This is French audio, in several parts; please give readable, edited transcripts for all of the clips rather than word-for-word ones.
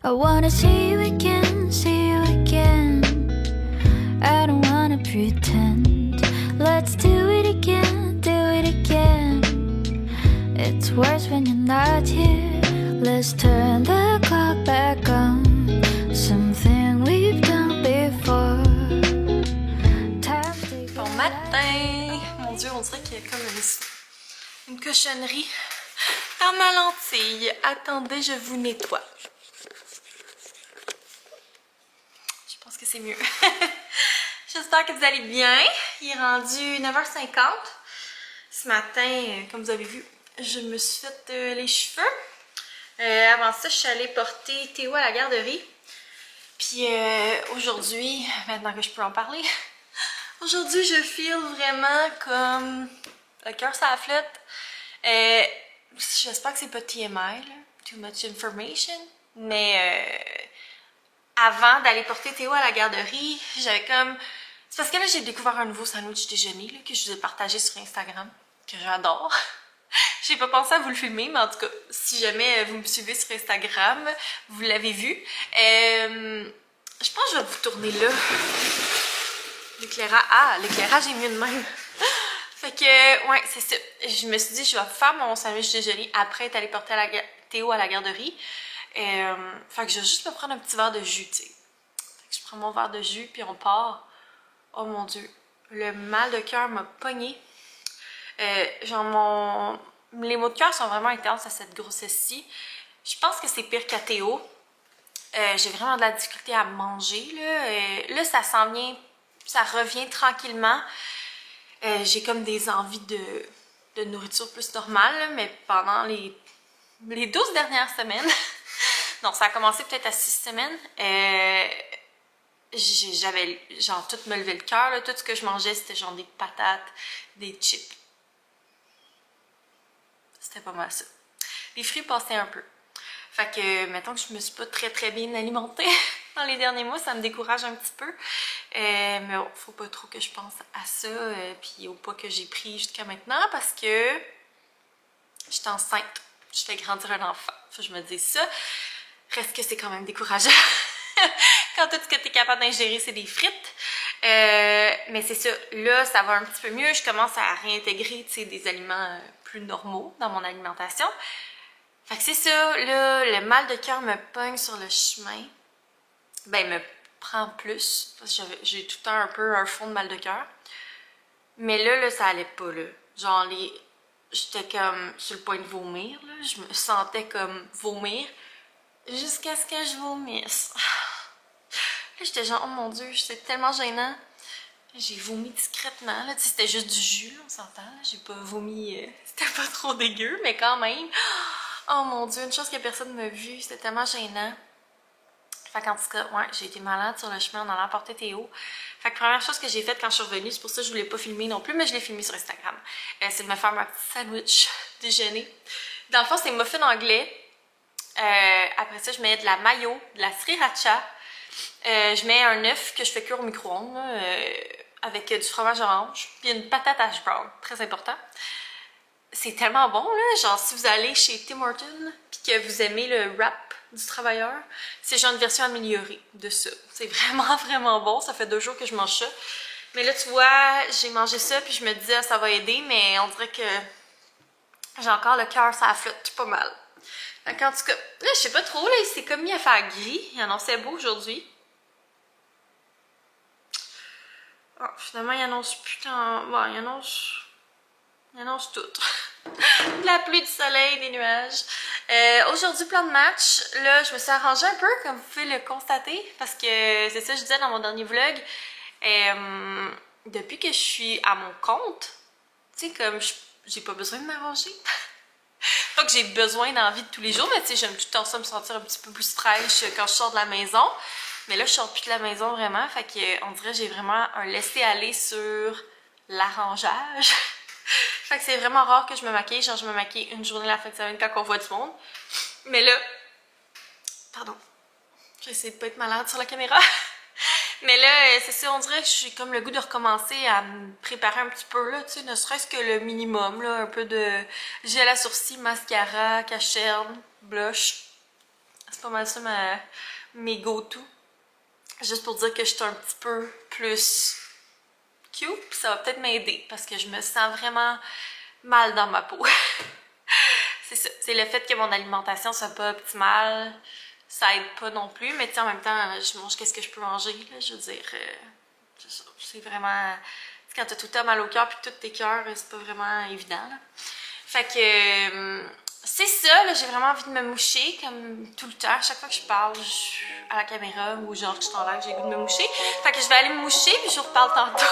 I wanna see you again, see you again. I don't wanna pretend. Let's do it again, do it again. It's worse when you're not here. Let's turn the clock back on. Something we've done before. Bon matin! Mon Dieu, on dirait qu'il y a comme une cochonnerie dans ma lentille. Attendez, je vous nettoie. Je pense que c'est mieux. J'espère que vous allez bien. Il est rendu 9h50. Ce matin, comme vous avez vu, je me suis fait les cheveux. Avant ça, je suis allée porter Théo à la garderie. Puis aujourd'hui, maintenant que je peux en parler, aujourd'hui je feel vraiment comme le cœur sur la flotte. J'espère que c'est pas TMI, là, too much information, mais avant d'aller porter Théo à la garderie, j'avais comme... C'est parce que là j'ai découvert un nouveau sandwich déjeuner là, que je vous ai partagé sur Instagram, que j'adore. J'ai pas pensé à vous le filmer, mais en tout cas, si jamais vous me suivez sur Instagram, vous l'avez vu. Je pense que je vais vous tourner là. L'éclairage... Ah, l'éclairage est mieux de même. Fait que, ouais, c'est ça. Je me suis dit, je vais faire mon sandwich déjeuner après être allée porter Théo à la garderie. Fait que je vais juste me prendre un petit verre de jus, tu sais. Fait que je prends mon verre de jus, puis on part. Oh mon Dieu, le mal de cœur m'a pogné. Genre les maux de cœur sont vraiment intenses à cette grossesse-ci. Je pense que c'est pire qu'à Théo. J'ai vraiment de la difficulté à manger, là. Là, ça s'en vient, ça revient tranquillement. J'ai comme des envies de nourriture plus normale, là, mais pendant les 12 dernières semaines, non, ça a commencé peut-être à 6 semaines, j'avais genre tout me lever le cœur, là. Tout ce que je mangeais, c'était genre des patates, des chips. C'était pas mal ça. Les fruits passaient un peu. Fait que, mettons que je me suis pas très bien alimentée dans les derniers mois, ça me décourage un petit peu. Mais bon, faut pas trop que je pense à ça, puis au poids que j'ai pris jusqu'à maintenant, parce que j'étais enceinte, je fais grandir un enfant. Faut que je me dise ça. Reste que c'est quand même décourageant. Quand tout ce que tu es capable d'ingérer, c'est des frites. Mais c'est ça, là, ça va un petit peu mieux. Je commence à réintégrer, tu sais, des aliments plus normaux dans mon alimentation. Fait que c'est ça, là, le mal de cœur me pogne sur le chemin. Ben, il me prend plus, parce que j'ai tout le temps un peu un fond de mal de cœur. Mais là, ça allait pas, là. Genre, j'étais comme sur le point de vomir, là. Je me sentais comme vomir jusqu'à ce que je vomisse. Là, j'étais genre, oh mon Dieu, c'était tellement gênant. J'ai vomi discrètement, là. Tu sais, c'était juste du jus, on s'entend. J'ai pas vomi, c'était pas trop dégueu, mais quand même. Oh mon Dieu, une chose que personne ne m'a vue, c'était tellement gênant. Fait qu'en tout cas, ouais, j'ai été malade sur le chemin en allant porter Théo. Fait que première chose que j'ai faite quand je suis revenue, c'est pour ça que je voulais pas filmer non plus, mais je l'ai filmé sur Instagram. C'est de me faire ma petite sandwich déjeuner. Dans le fond, c'est muffin anglais. Après ça, je mets de la mayo, de la sriracha. Je mets un œuf que je fais cuire au micro-ondes avec du fromage orange. Puis une patate hash brown, très important. C'est tellement bon, là. Genre, si vous allez chez Tim Hortons puis que vous aimez le wrap du travailleur, c'est genre une version améliorée de ça. C'est vraiment bon. Ça fait 2 jours que je mange ça. Mais là, tu vois, j'ai mangé ça puis je me disais, ah, ça va aider, mais on dirait que j'ai encore le cœur, ça flotte pas mal. Donc, en tout cas, là, je sais pas trop, là, il s'est comme mis à faire gris. Il annonçait beau aujourd'hui. Oh, finalement, il annonce putain. Bon, il annonce tout. De la pluie, du soleil, des nuages. Aujourd'hui, plan de match. Là, je me suis arrangée un peu, comme vous pouvez le constater, parce que c'est ça que je disais dans mon dernier vlog. Depuis que je suis à mon compte, tu sais, comme j'ai pas besoin de m'arranger. Pas que j'ai besoin d'envie de tous les jours, mais tu sais, j'aime tout le temps ça me sentir un petit peu plus fraîche quand je sors de la maison. Mais là, je sors plus de la maison vraiment, fait que on dirait que j'ai vraiment un laisser-aller sur l'arrangeage. Fait que c'est vraiment rare que je me maquille, genre je me maquille une journée la fin de semaine quand on voit du monde. Mais là, pardon, j'ai essayé de pas être malade sur la caméra. Mais là, c'est ça, on dirait que j'ai comme le goût de recommencer à me préparer un petit peu, là, tu sais, ne serait-ce que le minimum, là, un peu de gel à sourcils, mascara, cacherne, blush. C'est pas mal ça mes go-to. Juste pour dire que je suis un petit peu plus cute, puis ça va peut-être m'aider parce que je me sens vraiment mal dans ma peau. C'est ça, c'est le fait que mon alimentation soit pas optimale, ça aide pas non plus, mais tu sais, en même temps, je mange qu'est-ce que je peux manger, là, je veux dire, c'est vraiment... Quand t'as tout le temps mal au cœur puis que tous tes cœurs, c'est pas vraiment évident, là. Fait que... c'est ça, là, j'ai vraiment envie de me moucher, comme tout le temps. Chaque fois que je parle à la caméra ou genre que je suis en live, j'ai le goût de me moucher. Fait que je vais aller me moucher puis je vous reparle tantôt.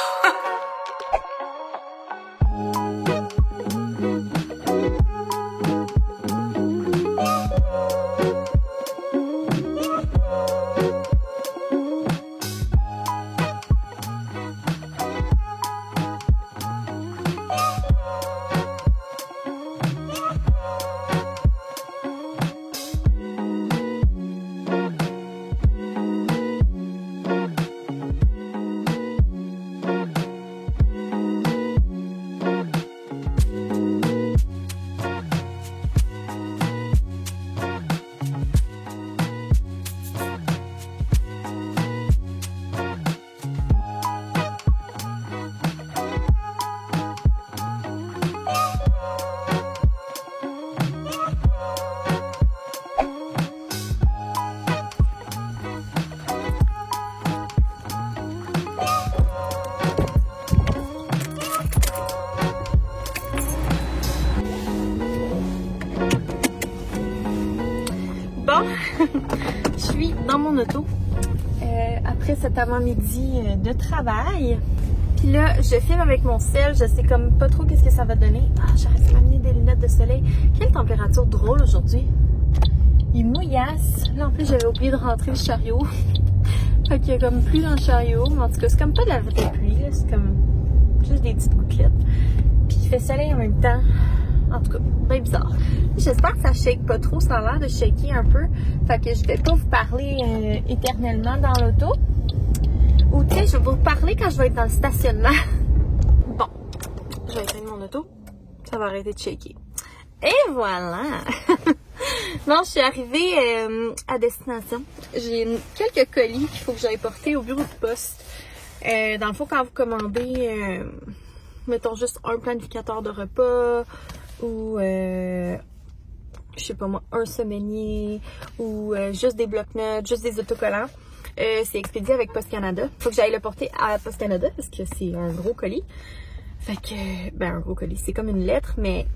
Bon, je suis dans mon auto après cet avant-midi de travail. Puis là, je filme avec mon sel, je sais comme pas trop qu'est-ce que ça va donner. Ah, j'arrête de m'amener des lunettes de soleil. Quelle température drôle aujourd'hui. Il mouillasse. Là, en plus, j'avais oublié de rentrer le chariot. Fait qu'il y a comme pluie dans le chariot. Mais en tout cas, c'est comme pas de la vraie pluie, là. C'est comme juste des petites gouttelettes. Puis il fait soleil en même temps. En tout cas, bien bizarre. J'espère que ça shake pas trop. Ça a l'air de shaker un peu. Fait que je vais pas vous parler éternellement dans l'auto. Ou tu sais, je vais vous parler quand je vais être dans le stationnement. Bon, je vais éteindre mon auto. Ça va arrêter de shaker. Et voilà! Non, je suis arrivée à destination. J'ai quelques colis qu'il faut que j'aille porter au bureau de poste. Dans le fond, quand vous commandez, mettons juste un planificateur de repas ou, je sais pas moi, un semainier ou juste des bloc-notes, juste des autocollants, c'est expédié avec Post Canada. Faut que j'aille le porter à Post Canada parce que c'est un gros colis. Fait que, ben un gros colis, c'est comme une lettre, mais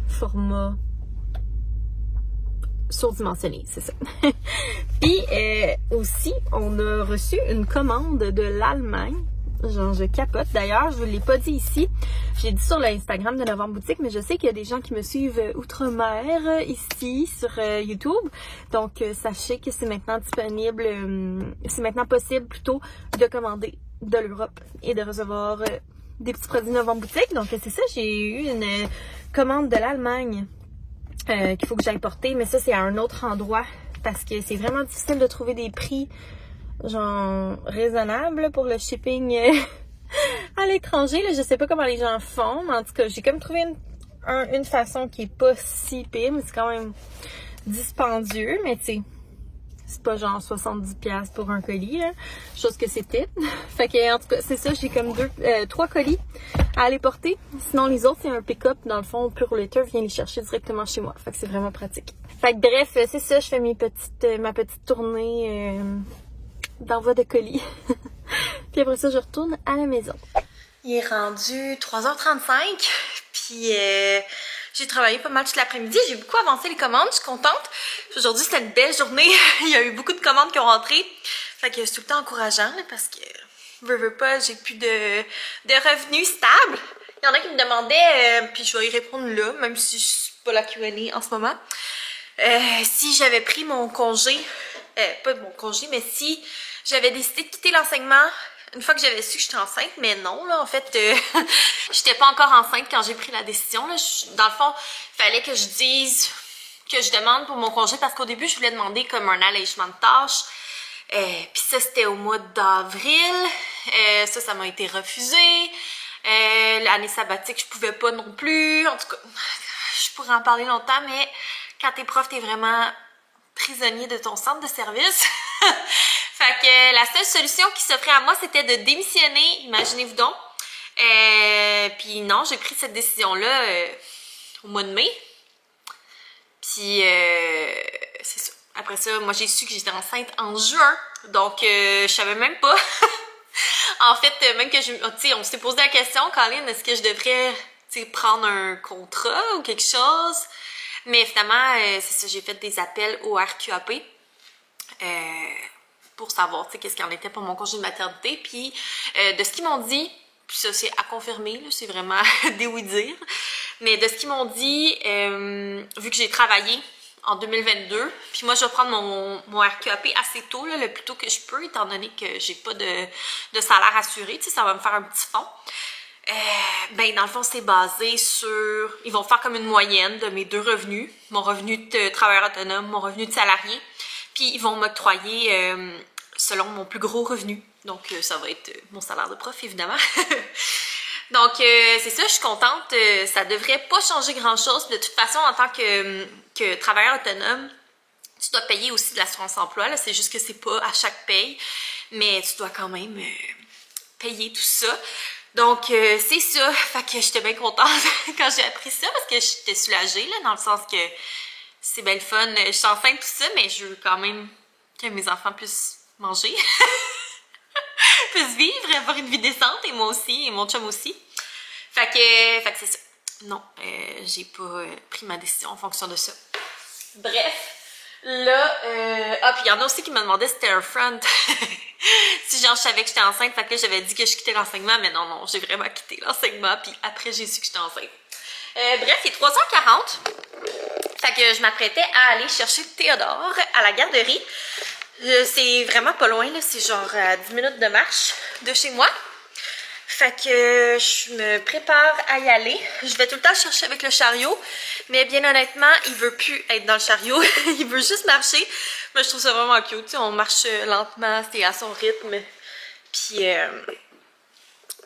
format surdimensionné, c'est ça. Puis aussi, on a reçu une commande de l'Allemagne. Genre, je capote. D'ailleurs, je vous l'ai pas dit ici. J'ai dit sur l'Instagram de Novembre Boutique, mais je sais qu'il y a des gens qui me suivent outre-mer ici sur YouTube. Donc, sachez que c'est maintenant disponible, c'est maintenant possible plutôt de commander de l'Europe et de recevoir des petits produits Novembre Boutique. Donc, c'est ça, j'ai eu une commande de l'Allemagne qu'il faut que j'aille porter, mais ça, c'est à un autre endroit parce que c'est vraiment difficile de trouver des prix genre raisonnable pour le shipping à l'étranger. Là, je sais pas comment les gens font, mais en tout cas, j'ai comme trouvé une façon qui est pas si pire, mais c'est quand même dispendieux, mais tu sais, c'est pas genre 70$ pour un colis, là, chose que c'était. Fait que, en tout cas, c'est ça, j'ai comme 3 colis à aller porter. Sinon, les autres, c'est un pick-up. Dans le fond, Pure Letter vient les chercher directement chez moi. Fait que c'est vraiment pratique. Fait que bref, c'est ça, je fais ma petite tournée d'envoi de colis. Puis après ça, je retourne à la maison. Il est rendu 3h35. Puis j'ai travaillé pas mal toute l'après-midi. J'ai beaucoup avancé les commandes. Je suis contente. Aujourd'hui, c'était une belle journée. Il y a eu beaucoup de commandes qui ont rentré. Fait que c'est tout le temps encourageant là, parce que veux pas, j'ai plus de revenus stables. Il y en a qui me demandaient, puis je vais y répondre là, même si je suis pas la Q&A en ce moment. Si j'avais pris mon congé, pas mon congé, mais si j'avais décidé de quitter l'enseignement une fois que j'avais su que j'étais enceinte, mais non, là, en fait, j'étais pas encore enceinte quand j'ai pris la décision, là. Dans le fond, il fallait que je dise que je demande pour mon congé, parce qu'au début, je voulais demander comme un allègement de tâches, puis ça, c'était au mois d'avril, ça m'a été refusé, l'année sabbatique, je pouvais pas non plus, en tout cas, je pourrais en parler longtemps, mais quand t'es prof, t'es vraiment prisonnier de ton centre de service. Fait que la seule solution qui s'offrait à moi, c'était de démissionner, imaginez-vous donc. Puis non, j'ai pris cette décision-là au mois de mai. Puis c'est ça. Après ça, moi j'ai su que j'étais enceinte en juin. Donc je savais même pas. En fait, même que on s'est posé la question, Colin, est-ce que je devrais prendre un contrat ou quelque chose? Mais finalement, c'est ça, j'ai fait des appels au RQAP pour savoir qu'est-ce qu'il en était pour mon congé de maternité. Puis de ce qu'ils m'ont dit, puis ça c'est à confirmer, c'est vraiment des oui-dire, mais de ce qu'ils m'ont dit, vu que j'ai travaillé en 2022, puis moi je vais prendre mon RQAP assez tôt, là, le plus tôt que je peux, étant donné que j'ai pas de salaire assuré, ça va me faire un petit fonds. Ben dans le fond c'est basé sur, ils vont faire comme une moyenne de mes deux revenus, mon revenu de travailleur autonome, mon revenu de salarié, puis ils vont m'octroyer selon mon plus gros revenu, donc ça va être mon salaire de prof évidemment. Donc c'est ça, je suis contente, ça devrait pas changer grand chose. De toute façon, en tant que travailleur autonome, tu dois payer aussi de l'assurance emploi, là, c'est juste que c'est pas à chaque paye, mais tu dois quand même payer tout ça. Donc, c'est ça. Fait que j'étais bien contente quand j'ai appris ça parce que j'étais soulagée, là, dans le sens que c'est bien le fun. Je suis enceinte, tout ça, mais je veux quand même que mes enfants puissent manger, puissent vivre, avoir une vie décente, et moi aussi, et mon chum aussi. Fait que c'est ça. Non, j'ai pas pris ma décision en fonction de ça. Bref. Là, puis il y en a aussi qui me demandaient si c'était un front. Si genre je savais que j'étais enceinte, fait que là j'avais dit que je quittais l'enseignement, mais non, j'ai vraiment quitté l'enseignement, puis après j'ai su que j'étais enceinte. Bref, il est 3h40, fait que je m'apprêtais à aller chercher Théodore à la garderie. C'est vraiment pas loin, là, c'est genre à 10 minutes de marche de chez moi. Fait que je me prépare à y aller. Je vais tout le temps chercher avec le chariot, mais bien honnêtement, il veut plus être dans le chariot. Il veut juste marcher. Moi, je trouve ça vraiment cute. T'sais, on marche lentement, c'est à son rythme. Puis,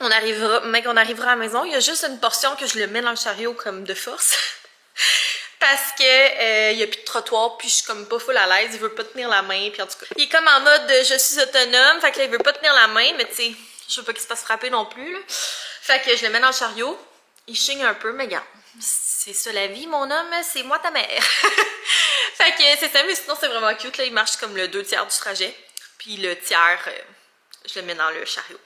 on arrivera à la maison. Il y a juste une portion que je le mets dans le chariot comme de force. Parce que il y a plus de trottoir, puis je suis comme pas full à l'aise. Il veut pas tenir la main, puis en tout cas, il est comme en mode je suis autonome. Fait que là, il veut pas tenir la main, mais tu sais, je veux pas qu'il se fasse frapper non plus, là. Fait que je le mets dans le chariot. Il chigne un peu, mais regarde, c'est ça la vie, mon homme, c'est moi ta mère. Fait que c'est ça, mais sinon c'est vraiment cute, là. Il marche comme le 2/3 du trajet. Puis le tiers, je le mets dans le chariot.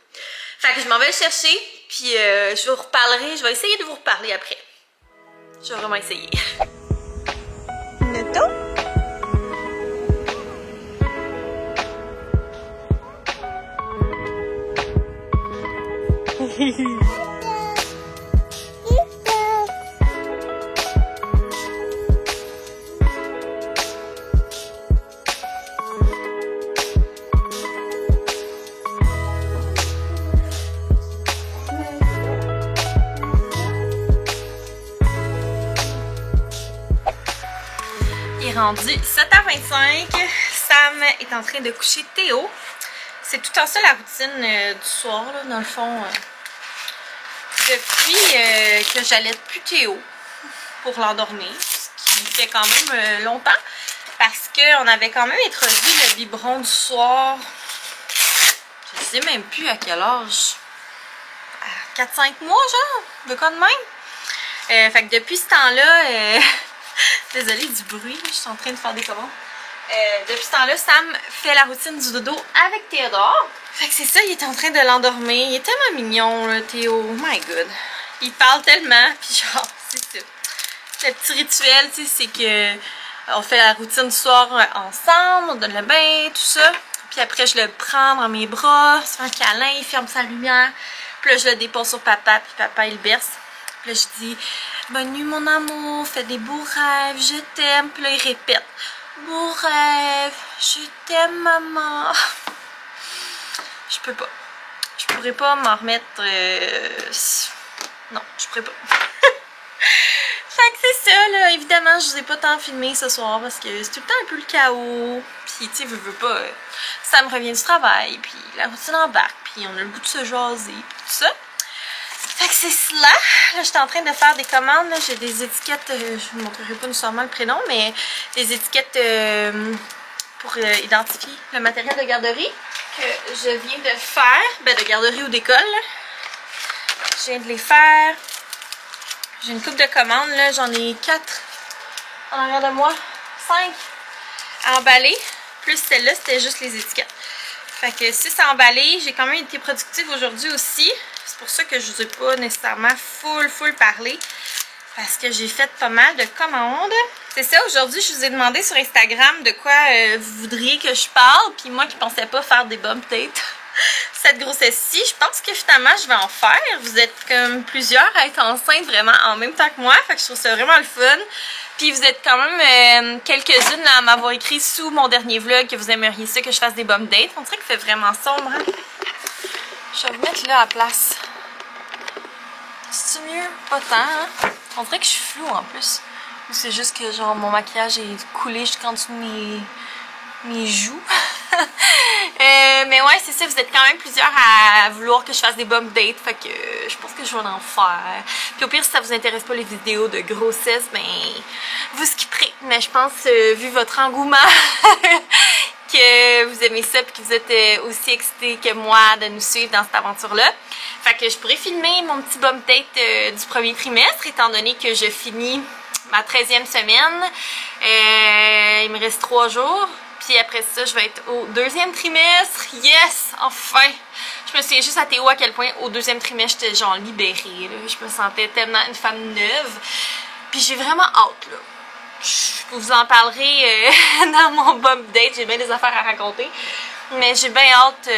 Fait que je m'en vais le chercher, puis je vous reparlerai. Je vais essayer de vous reparler après. Je vais vraiment essayer. Neto? Il est rendu 7h25. Sam est en train de coucher Théo. C'est tout en ça la routine du soir, là, dans le fond. Depuis que j'allaite plus Théo pour l'endormir, ce qui fait quand même longtemps, parce qu'on avait quand même introduit le biberon du soir, je sais même plus à quel âge, à 4-5 mois genre, de quoi de même. Fait que depuis ce temps-là, désolée du bruit, je suis en train de faire des commandes. Depuis ce temps-là, Sam fait la routine du dodo avec Théodore. Fait que c'est ça, il est en train de l'endormir. Il est tellement mignon, là, Théo. Oh my god. Il parle tellement, puis genre, c'est ça. Le petit rituel, tu sais, c'est que on fait la routine du soir ensemble, on donne le bain, tout ça. Puis après, je le prends dans mes bras, je fais un câlin, il ferme sa lumière. Puis là, je le dépose sur papa, puis papa, il le berce. Puis là, je dis « Bonne nuit, mon amour, fais des beaux rêves, je t'aime. » Puis là, il répète « Beaux rêves, je t'aime, maman. » Je peux pas. Je pourrais pas m'en remettre... Non, je pourrais pas. Fait que c'est ça, là. Évidemment, je vous ai pas tant filmé ce soir parce que c'est tout le temps un peu le chaos. Puis, tu sais, veux pas... Ça me revient du travail, puis la routine embarque, puis on a le goût de se jaser, puis tout ça. Fait que c'est cela. Là, j'étais en train de faire des commandes. J'ai des étiquettes, je ne vous montrerai pas nécessairement le prénom, mais des étiquettes pour identifier le matériel de garderie que je viens de faire. Ben, de garderie ou d'école. Je viens de les faire. J'ai une couple de commandes. Là, j'en ai 4 en arrière de moi. 5 à emballer. Plus celle-là, c'était juste les étiquettes. Fait que 6 à emballer. J'ai quand même été productive aujourd'hui aussi. C'est pour ça que je vous ai pas nécessairement full parlé. Parce que j'ai fait pas mal de commandes. C'est ça, aujourd'hui, je vous ai demandé sur Instagram de quoi vous voudriez que je parle. Puis moi qui pensais pas faire des bump dates cette grossesse-ci, je pense que finalement, je vais en faire. Vous êtes comme plusieurs à être enceintes vraiment en même temps que moi. Fait que je trouve ça vraiment le fun. Puis vous êtes quand même quelques-unes à m'avoir écrit sous mon dernier vlog que vous aimeriez ça que je fasse des bump dates. On dirait qu'il fait vraiment sombre, hein? Je vais vous mettre là à place. C'est-tu mieux? Pas tant, hein? On dirait que je suis floue en plus. Ou c'est juste que genre mon maquillage est coulé jusqu'en dessous de mes joues. Mais ouais, c'est ça, vous êtes quand même plusieurs à vouloir que je fasse des bump dates. Fait que je pense que je vais en faire. Puis au pire, si ça vous intéresse pas les vidéos de grossesse, ben vous skipperez. Mais je pense, vu votre engouement, que vous aimez ça et que vous êtes aussi excités que moi de nous suivre dans cette aventure-là. Fait que je pourrais filmer mon petit bump date du premier trimestre, étant donné que je finis ma 13e semaine. Il me reste 3 jours. Puis après ça, je vais être au 2e trimestre. Yes! Enfin! Je me souviens juste à Théo à quel point au 2e trimestre, j'étais genre libérée. Là. Je me sentais tellement une femme neuve. Puis j'ai vraiment hâte, là. Je vous en parlerai dans mon bump date. J'ai bien des affaires à raconter. Mais j'ai bien hâte,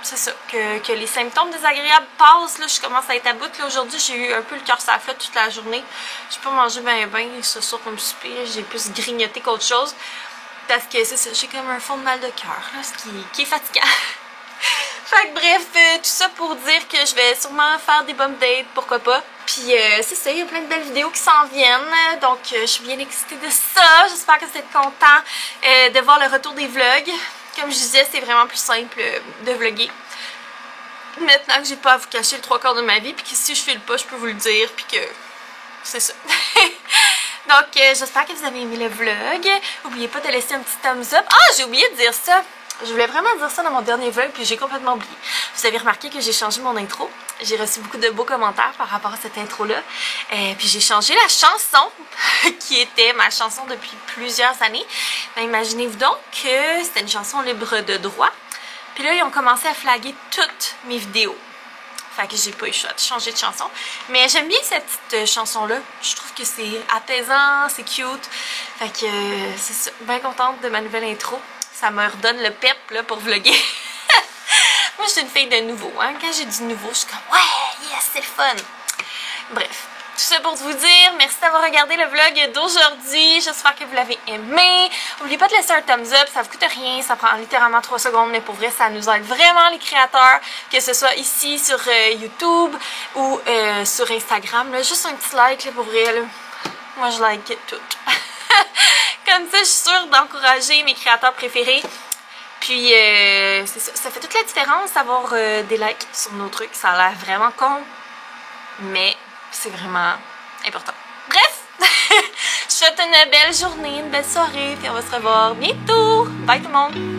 c'est ça, que les symptômes désagréables passent. Là, je commence à être à bout. Aujourd'hui, j'ai eu un peu le cœur sur la flotte toute la journée. J'ai pas mangé ben ce soir comme souper. J'ai plus grignoté qu'autre chose. Parce que c'est ça, j'ai comme un fond de mal de cœur, ce qui est fatigant. Fait que bref, tout ça pour dire que je vais sûrement faire des bump dates, pourquoi pas. Puis c'est ça, il y a plein de belles vidéos qui s'en viennent. Donc je suis bien excitée de ça. J'espère que vous êtes contents de voir le retour des vlogs. Comme je disais, c'est vraiment plus simple de vlogger. Maintenant que j'ai pas à vous cacher le 3/4 de ma vie, puis que si je file pas, je peux vous le dire, puis que c'est ça. Donc, j'espère que vous avez aimé le vlog. N'oubliez pas de laisser un petit thumbs up. Ah, j'ai oublié de dire ça. Je voulais vraiment dire ça dans mon dernier vlog, puis j'ai complètement oublié. Vous avez remarqué que j'ai changé mon intro. J'ai reçu beaucoup de beaux commentaires par rapport à cette intro-là. Puis j'ai changé la chanson, qui était ma chanson depuis plusieurs années. Ben, imaginez-vous donc que c'était une chanson libre de droit. Puis là, ils ont commencé à flaguer toutes mes vidéos. Fait que j'ai pas eu le choix de changer de chanson. Mais j'aime bien cette petite chanson-là. Je trouve que c'est apaisant, c'est cute. Fait que c'est ça. Bien contente de ma nouvelle intro. Ça me redonne le pep là, pour vlogger. Moi, je suis une fille de nouveau. Hein? Quand j'ai du nouveau, je suis comme ouais, yes, c'est le fun. Bref. Tout ça pour vous dire, merci d'avoir regardé le vlog d'aujourd'hui. J'espère que vous l'avez aimé. N'oubliez pas de laisser un thumbs up, ça vous coûte rien, ça prend littéralement 3 secondes, mais pour vrai, ça nous aide vraiment les créateurs, que ce soit ici sur YouTube ou sur Instagram. Là. Juste un petit like là, pour vrai. Là. Moi, je like tout. Comme ça, je suis sûre d'encourager mes créateurs préférés. Puis, c'est ça, ça fait toute la différence d'avoir des likes sur nos trucs. Ça a l'air vraiment con, mais c'est vraiment important. Bref, je vous souhaite une belle journée, une belle soirée, puis on va se revoir bientôt. Bye tout le monde!